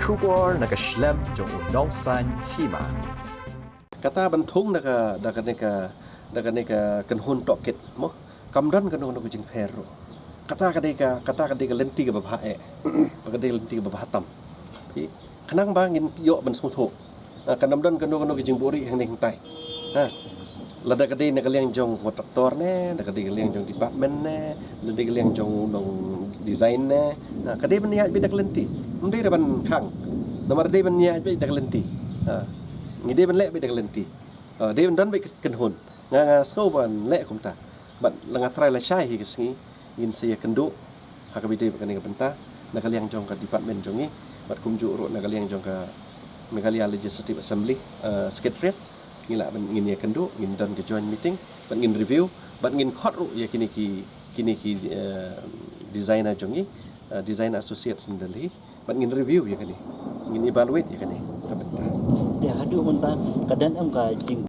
Trubor nakaslem jong unausan hima. Kata bentung daga neka kenhun toket mo kamdan kan ono kucing peru kata kadeka lenti ke babah kadeka lenti ke babah tam pi kenang bangin yo ben smuthok kanamdan kan ono kucing buri hang ning tai ha lada kadai nak liang jong kontraktor ne daga kadai liang jong department ne lada liang jong dong design ne kadai ben ya bedak lenti mendai ban khang nomor dai ben ya bedak lenti ngide ben lek bedak lenti dai ben dan be kenhun nga skau ban lek kumta ban langa try la shai hi kesngi ngin saya kendo hakabide bakani ka benta nak liang jong ka department jongi bat kumju ro nak liang jong ka Meghalaya Legislative Assembly secretariat ngila ban ngin ya kendo ngin dan ke joint meeting ban ngin review ban ngin khot ro ya kini ki designer jongi designer associates sendali ban ngin review ya kini ngin evaluate ya kini ka benta dia hadu hunta kadan am ka jing